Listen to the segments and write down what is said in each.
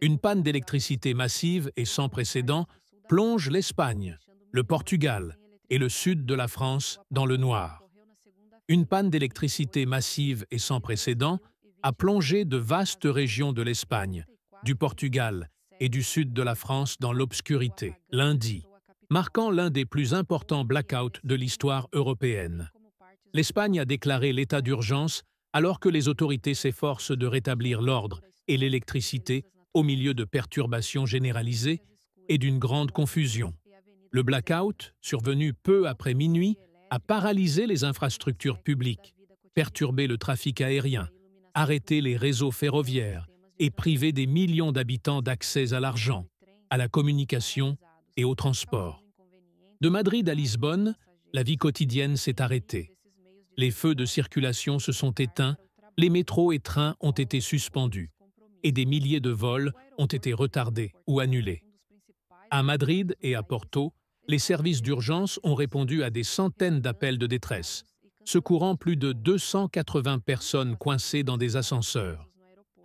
Une panne d'électricité massive et sans précédent plonge l'Espagne, le Portugal et le sud de la France dans le noir. Une panne d'électricité massive et sans précédent a plongé de vastes régions de l'Espagne, du Portugal et du sud de la France dans l'obscurité, lundi, marquant l'un des plus importants blackouts de l'histoire européenne. L'Espagne a déclaré l'état d'urgence alors que les autorités s'efforcent de rétablir l'ordre et l'électricité au milieu de perturbations généralisées et d'une grande confusion. Le blackout, survenu peu après minuit, a paralysé les infrastructures publiques, perturbé le trafic aérien, arrêté les réseaux ferroviaires et privé des millions d'habitants d'accès à l'argent, à la communication et au transport. De Madrid à Lisbonne, la vie quotidienne s'est arrêtée. Les feux de circulation se sont éteints, les métros et trains ont été suspendus, et des milliers de vols ont été retardés ou annulés. À Madrid et à Porto, les services d'urgence ont répondu à des centaines d'appels de détresse, secourant plus de 280 personnes coincées dans des ascenseurs.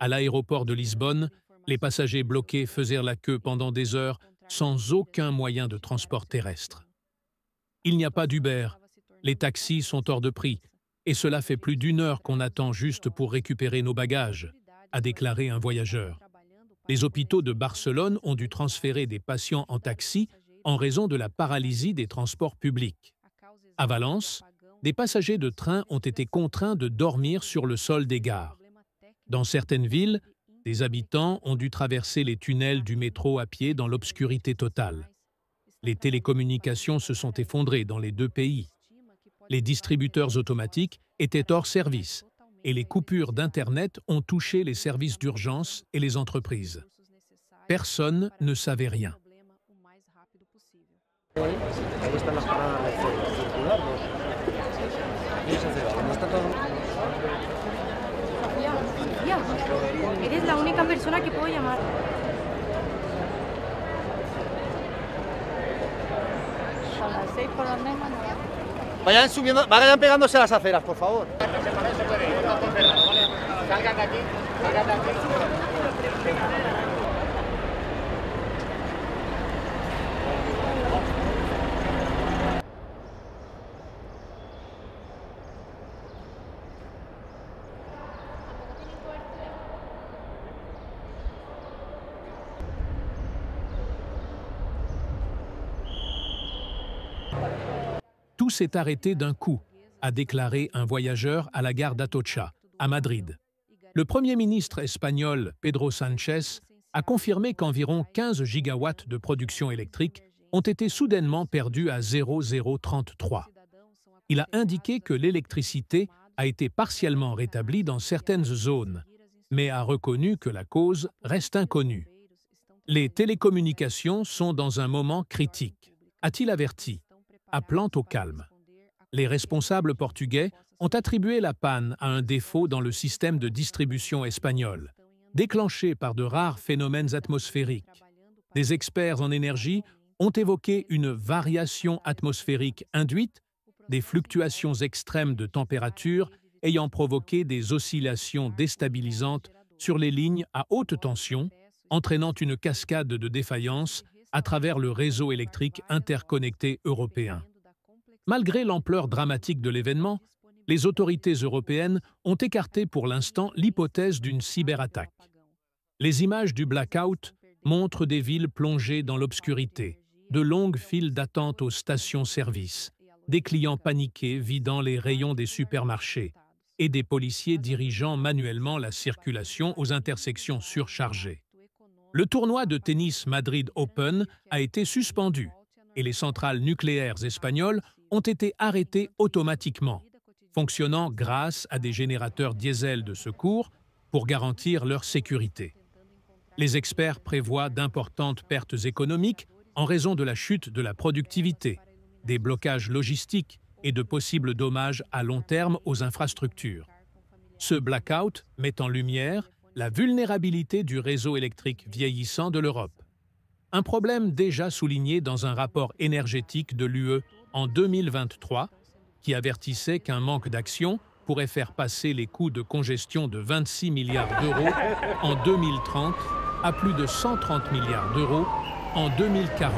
À l'aéroport de Lisbonne, les passagers bloqués faisaient la queue pendant des heures sans aucun moyen de transport terrestre. Il n'y a pas d'Uber, les taxis sont hors de prix, et cela fait plus d'une heure qu'on attend juste pour récupérer nos bagages, a déclaré un voyageur. Les hôpitaux de Barcelone ont dû transférer des patients en taxi en raison de la paralysie des transports publics. À Valence, des passagers de train ont été contraints de dormir sur le sol des gares. Dans certaines villes, des habitants ont dû traverser les tunnels du métro à pied dans l'obscurité totale. Les télécommunications se sont effondrées dans les deux pays. Les distributeurs automatiques étaient hors service et les coupures d'Internet ont touché les services d'urgence et les entreprises. Personne ne savait rien. Eres la única persona que puedo llamar. A las 6 por lo menos. Vayan subiendo, vayan pegándose a las aceras, por favor. Salgan de aquí, salgan de aquí. Tout s'est arrêté d'un coup, a déclaré un voyageur à la gare d'Atocha, à Madrid. Le Premier ministre espagnol Pedro Sánchez a confirmé qu'environ 15 gigawatts de production électrique ont été soudainement perdus à 0033. Il a indiqué que l'électricité a été partiellement rétablie dans certaines zones, mais a reconnu que la cause reste inconnue. Les télécommunications sont dans un moment critique, a-t-il averti, appelant au calme. Les responsables portugais ont attribué la panne à un défaut dans le système de distribution espagnol, déclenché par de rares phénomènes atmosphériques. Des experts en énergie ont évoqué une variation atmosphérique induite, des fluctuations extrêmes de température ayant provoqué des oscillations déstabilisantes sur les lignes à haute tension, entraînant une cascade de défaillances à travers le réseau électrique interconnecté européen. Malgré l'ampleur dramatique de l'événement, les autorités européennes ont écarté pour l'instant l'hypothèse d'une cyberattaque. Les images du blackout montrent des villes plongées dans l'obscurité, de longues files d'attente aux stations-service, des clients paniqués vidant les rayons des supermarchés et des policiers dirigeant manuellement la circulation aux intersections surchargées. Le tournoi de tennis Madrid Open a été suspendu et les centrales nucléaires espagnoles ont été arrêtées automatiquement, fonctionnant grâce à des générateurs diesel de secours pour garantir leur sécurité. Les experts prévoient d'importantes pertes économiques en raison de la chute de la productivité, des blocages logistiques et de possibles dommages à long terme aux infrastructures. Ce blackout met en lumière la vulnérabilité du réseau électrique vieillissant de l'Europe. Un problème déjà souligné dans un rapport énergétique de l'UE en 2023 qui avertissait qu'un manque d'action pourrait faire passer les coûts de congestion de 26 milliards d'euros en 2030 à plus de 130 milliards d'euros en 2040.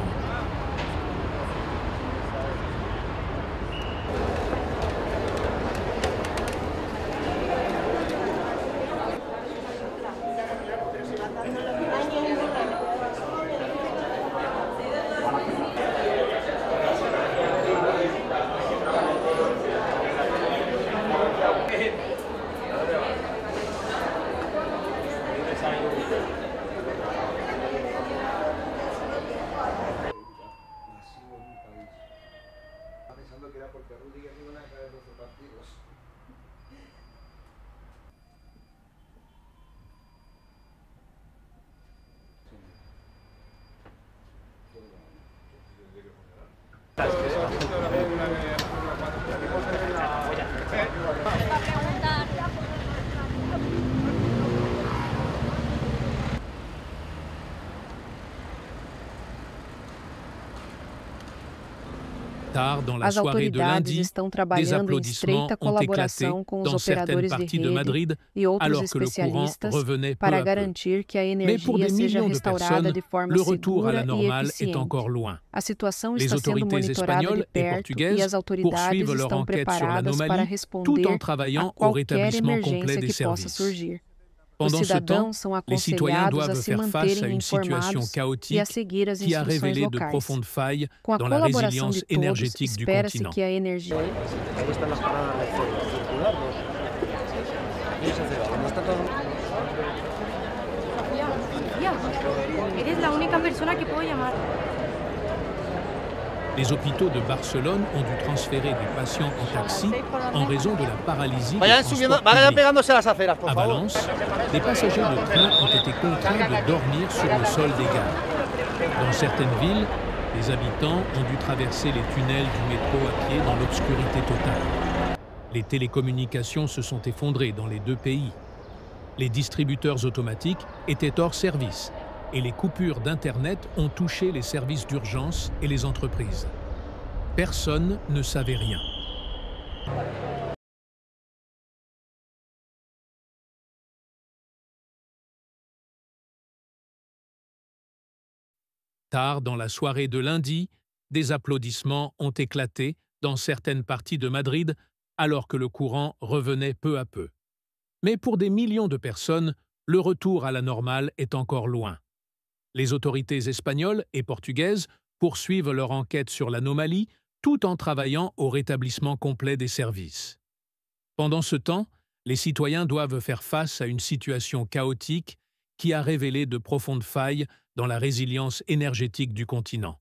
Pensando que era porque Rudiger iban a caer 12 partidos. Tard dans la As soirée de autoridades lundi, estão des trabalhando em applaudissements estreita ont éclaté colaboração com os dans certaines operadores de parties de rede Madrid, e outros alors que le courant especialistas revenait peu para à peu. garantir que a Mais pour energia des seja millions de restaurada personnes, de forma le retour à la segura e normale est eficiente. encore loin. A situação Les está sendo autorités monitorada de espagnoles et perto e portugaises as autoridades poursuivent leur estão enquête sur preparadas para l'anomalie tout en responder travaillant a au qualquer rétablissement complet emergência des que possa services. surgir. Os Pendant ce temps, cidadãos são les citoyens aconselhados a doivent se faire face à manterem une situation informados e chaotique a seguir as qui a instruções révélé de locais. profondes failles Com a dans la colaboração résilience de todos, énergétique du espera-se continent. que a energia Ahí están las paradas circulares. No está todo. Sofía, eres la única persona que puedo llamar. Les hôpitaux de Barcelone ont dû transférer des patients en taxi en raison de la paralysie des Vayan transports subiendo, vayan publics. pegándose a las aceras, por À favor. Valence, des passagers de train ont été contraints de dormir sur le sol des gares. Dans certaines villes, les habitants ont dû traverser les tunnels du métro à pied dans l'obscurité totale. Les télécommunications se sont effondrées dans les deux pays. Les distributeurs automatiques étaient hors service et les coupures d'Internet ont touché les services d'urgence et les entreprises. Personne ne savait rien. Tard dans la soirée de lundi, des applaudissements ont éclaté dans certaines parties de Madrid alors que le courant revenait peu à peu. Mais pour des millions de personnes, le retour à la normale est encore loin. Les autorités espagnoles et portugaises poursuivent leur enquête sur l'anomalie tout en travaillant au rétablissement complet des services. Pendant ce temps, les citoyens doivent faire face à une situation chaotique qui a révélé de profondes failles dans la résilience énergétique du continent.